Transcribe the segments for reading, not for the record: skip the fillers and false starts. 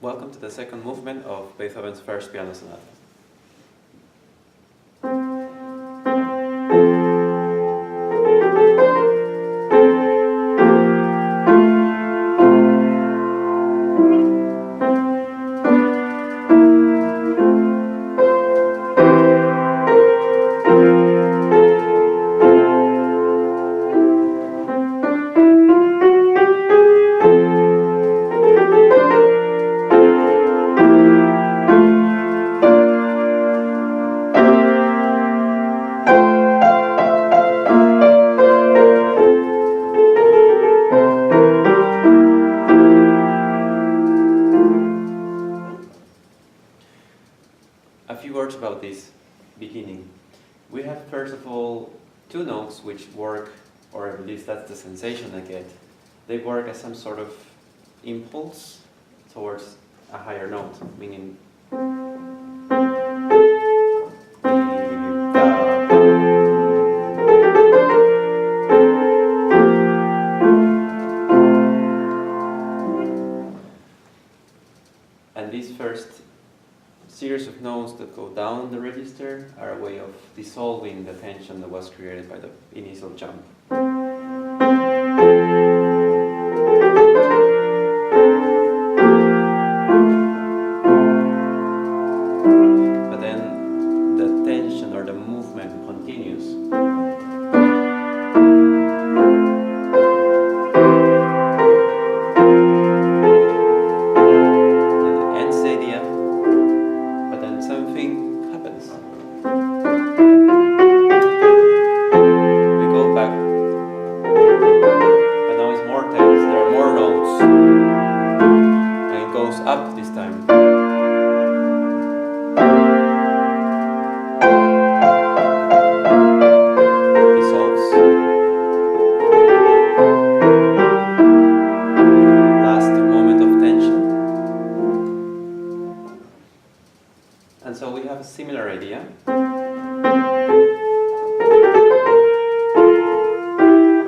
Welcome to the second movement of Beethoven's first piano sonata. A few words about this beginning. We have first of all two notes which work, or at least that's the sensation I get. They work as some sort of impulse towards a higher note, meaning and these first series of notes that go down the register are a way of dissolving the tension that was created by the initial jump. But then the tension or the movement continues. Up this time. Dissolves. Last moment of tension. And so we have a similar idea.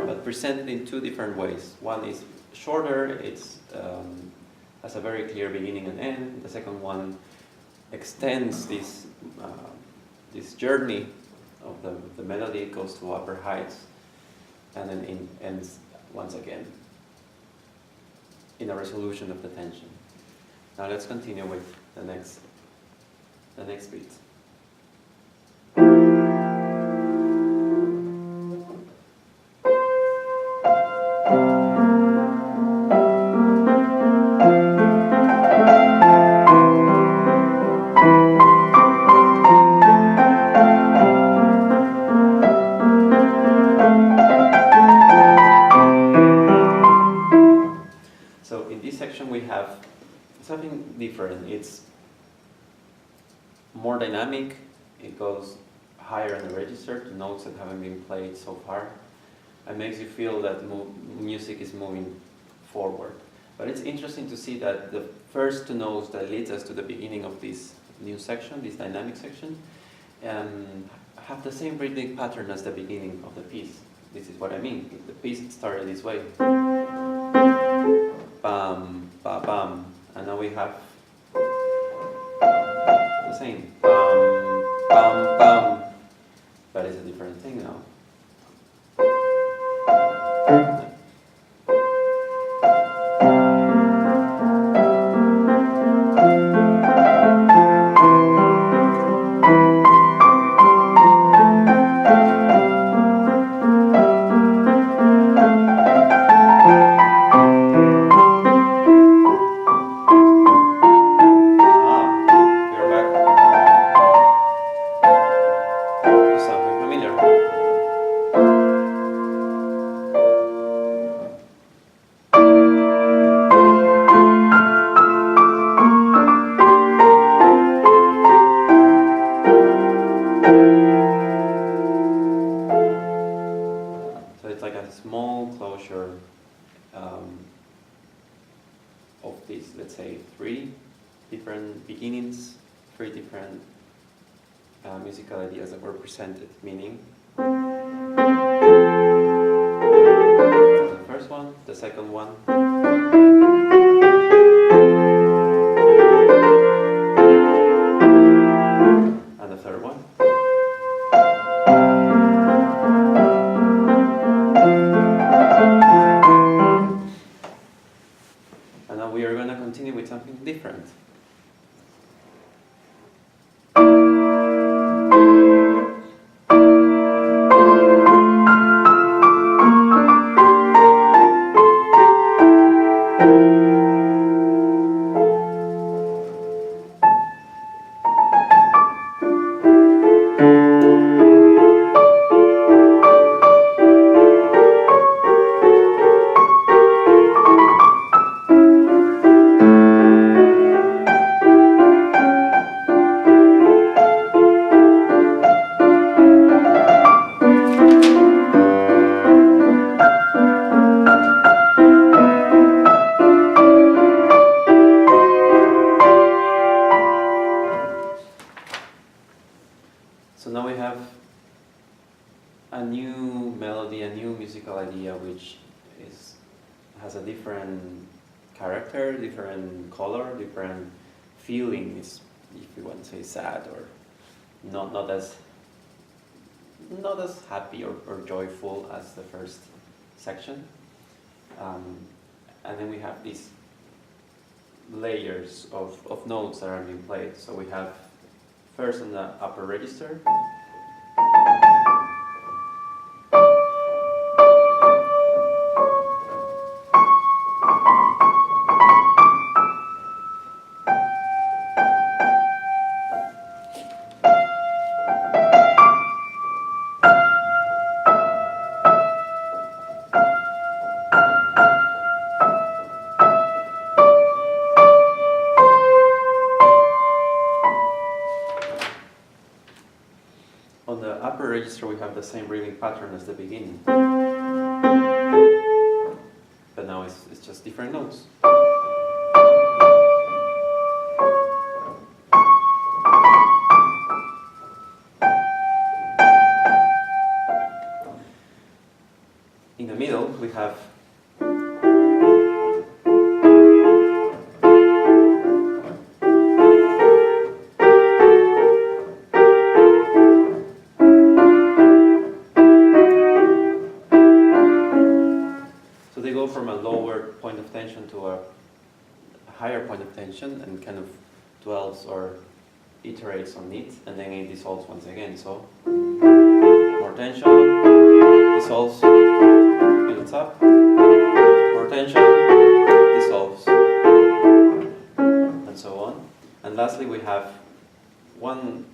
But presented in two different ways. One is shorter, it's has a very clear beginning and end. The second one extends this this journey of the melody. It goes to upper heights and then ends once again in a resolution of the tension. Now let's continue with the next beat. We have something different. It's more dynamic. It goes higher in the register to notes that haven't been played so far, and makes you feel that music is moving forward. But it's interesting to see that the first two notes that leads us to the beginning of this new section, this dynamic section, have the same rhythmic pattern as the beginning of the piece. This is what I mean. The piece started this way. Bam, ba, bam, and now we have the same. Bam, bam, bam, but it's a different thing now. Of these, let's say, three different beginnings, three different musical ideas that were presented, meaning the first one, the second one, now we are going to continue with something different. So now we have a new melody, a new musical idea, which has a different character, different color, different feeling. It's, if you want to say, sad or not as happy or joyful as the first section. And then we have these layers of notes that are being played. So we have first on the upper register. On the upper register we have the same rhythmic pattern as the beginning, but now it's just different notes. In the middle we have from a lower point of tension to a higher point of tension and kind of dwells or iterates on it, and then it dissolves once again. So more tension, dissolves, builds up, more tension, dissolves, and so on. And lastly we have one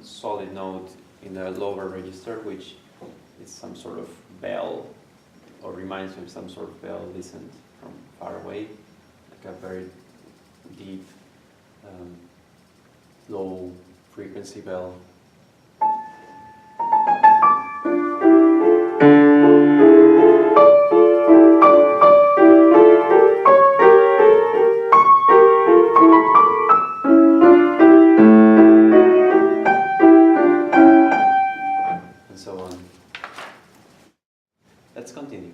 solid note in the lower register, which is some sort of bell, or reminds me of some sort of bell listened from far away, like a very deep, low frequency bell. And so on. Let's continue.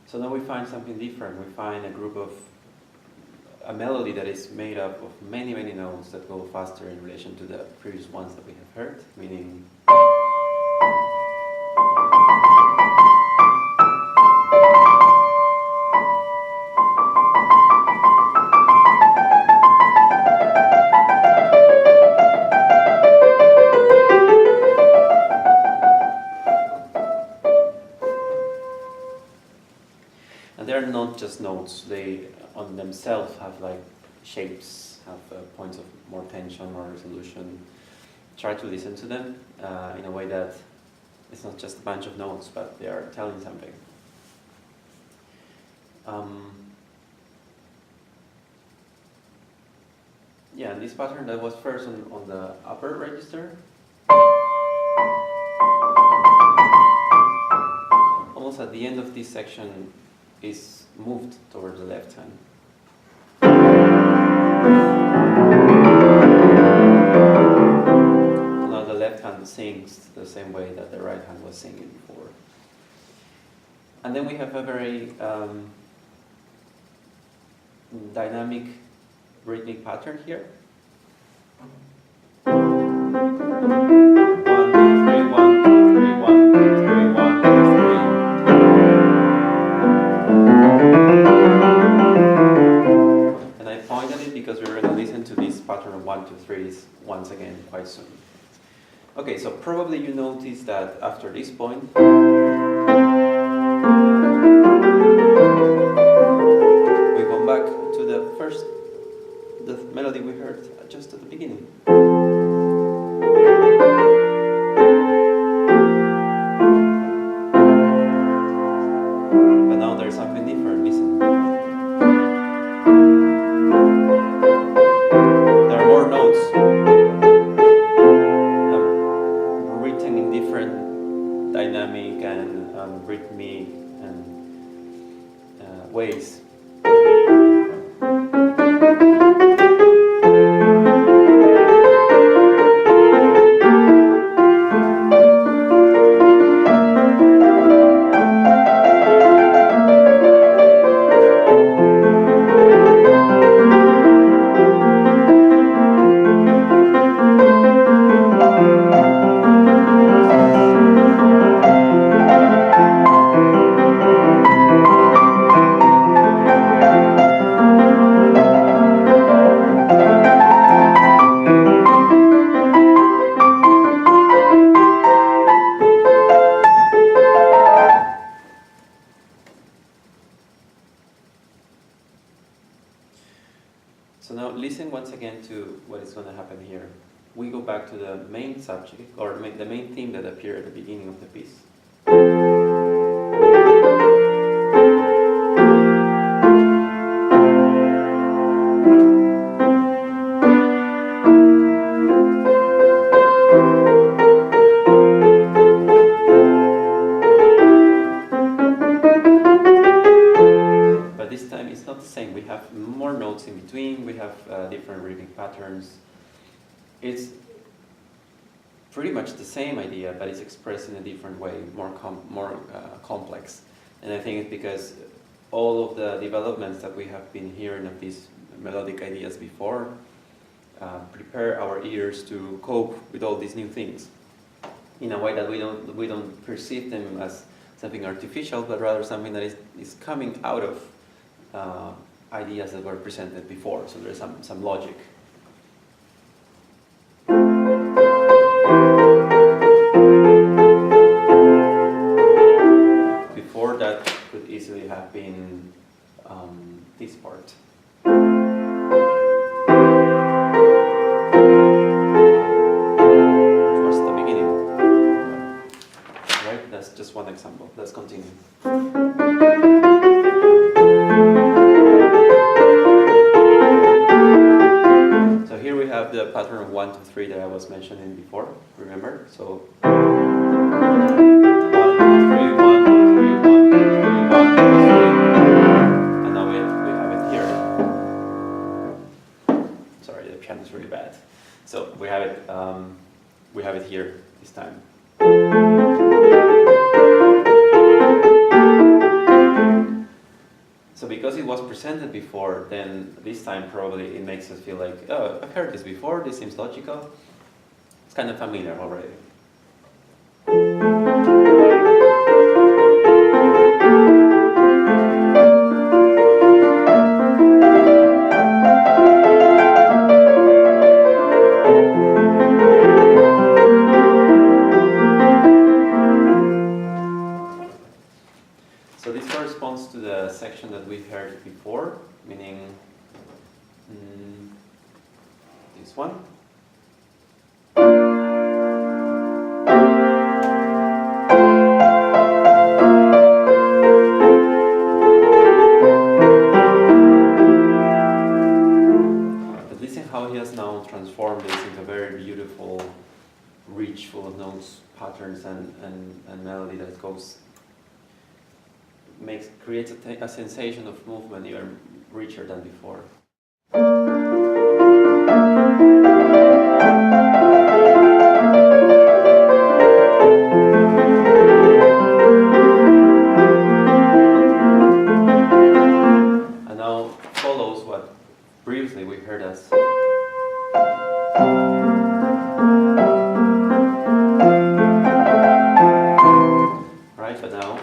So now we find something different. We find a melody that is made up of many, many notes that go faster in relation to the previous ones that we have heard, meaning they're not just notes. They on themselves have like shapes, have points of more tension or resolution. Try to listen to them in a way that it's not just a bunch of notes, but they are telling something. Yeah, and this pattern that was first on the upper register, almost at the end of this section, is moved towards the left hand. Now the left hand sings the same way that the right hand was singing before. And then we have a very dynamic rhythmic pattern here. 1, 2, 3, 1, 2, 3, 1, 2, 3, 1, 2, 3. And I point at it because we're going to listen to this pattern of 1, 2, 3s once again quite soon. Okay, so probably you notice that after this point, we come back to the melody we heard just at the beginning. But now there's something different, listen. There are more notes written in different dynamic and rhythmic and ways. So now listen once again to what is going to happen here. We go back to the main subject, or the main theme that appeared at the beginning of the piece. We have more notes in between, we have different rhythmic patterns. It's pretty much the same idea, but it's expressed in a different way, more complex. And I think it's because all of the developments that we have been hearing of these melodic ideas before prepare our ears to cope with all these new things in a way that we don't perceive them as something artificial, but rather something that is coming out of ideas that were presented before, so there's some logic. Before that could easily have been this part. Which was the beginning. Right? That's just one example. Let's continue. The pattern of 1, 2, 3 that I was mentioning before, remember? So 1, 2, 3, 1, 2, 3, 1, 2, 3, 1, 2, 3. And now we have it here. Sorry, the piano is really bad. So we have it here this time. So because it was presented before, then this time probably it makes us feel like, oh, I've heard this before, this seems logical. It's kind of familiar already. So this first corresponds to the section that we heard before, meaning this one. But listen how he has now transformed this into a very beautiful, rich, full of notes, patterns, and melody that creates a sensation of movement even richer than before. And now follows what previously we heard as right, but now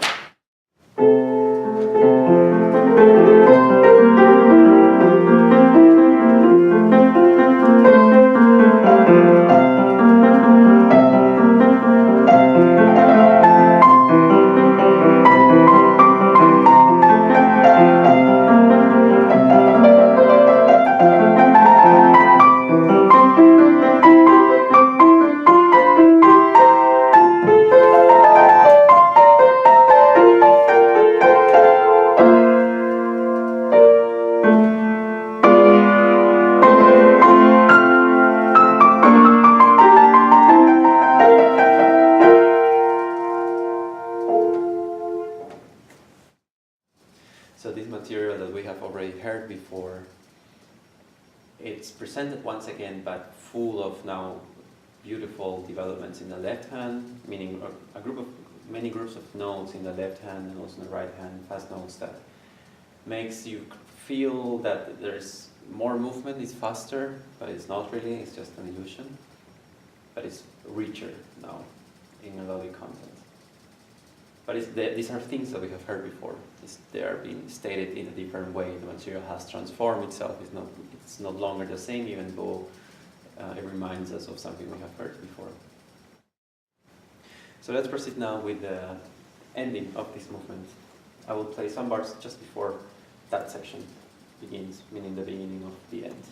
so this material that we have already heard before, it's presented once again, but full of now beautiful developments in the left hand, meaning many groups of notes in the left hand and also in the right hand, fast notes that makes you feel that there's more movement, it's faster, but it's not really, it's just an illusion. But it's richer now in melodic content. But these are things that we have heard before. They are being stated in a different way. The material has transformed itself. It's no longer the same, even though it reminds us of something we have heard before. So let's proceed now with the ending of this movement. I will play some bars just before that section begins, meaning the beginning of the end.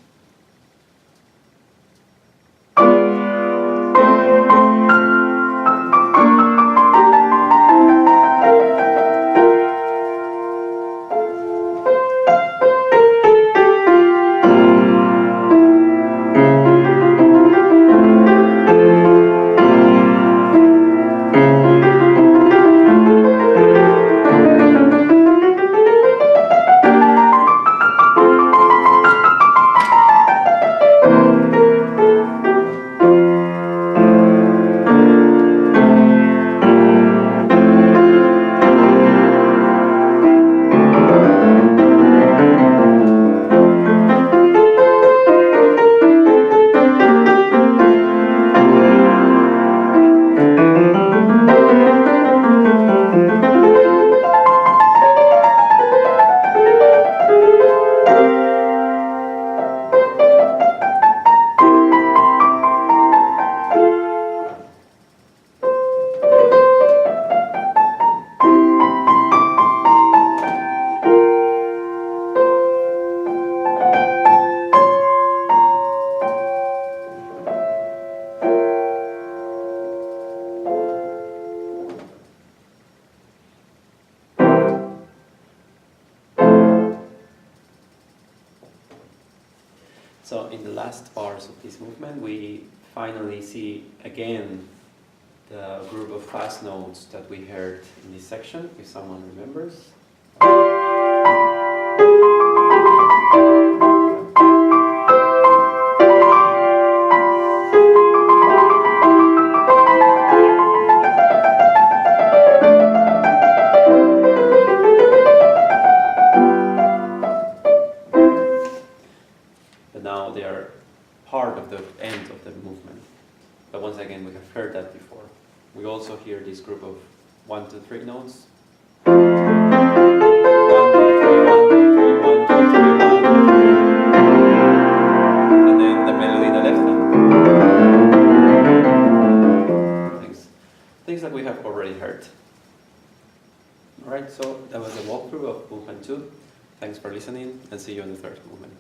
So in the last bars of this movement, we finally see again the group of fast notes that we heard in this section, if someone remembers. Now they are part of the end of the movement. But once again, we have heard that before. We also hear this group of 1, 2, 3 notes. 1, 2, 3, 1, 2, 3, 1, 2, 3, 1, 2, 3. And then the melody in the left hand. Things that we have already heard. Alright, so that was a walkthrough of movement 2. Thanks for listening, and see you in the third movement.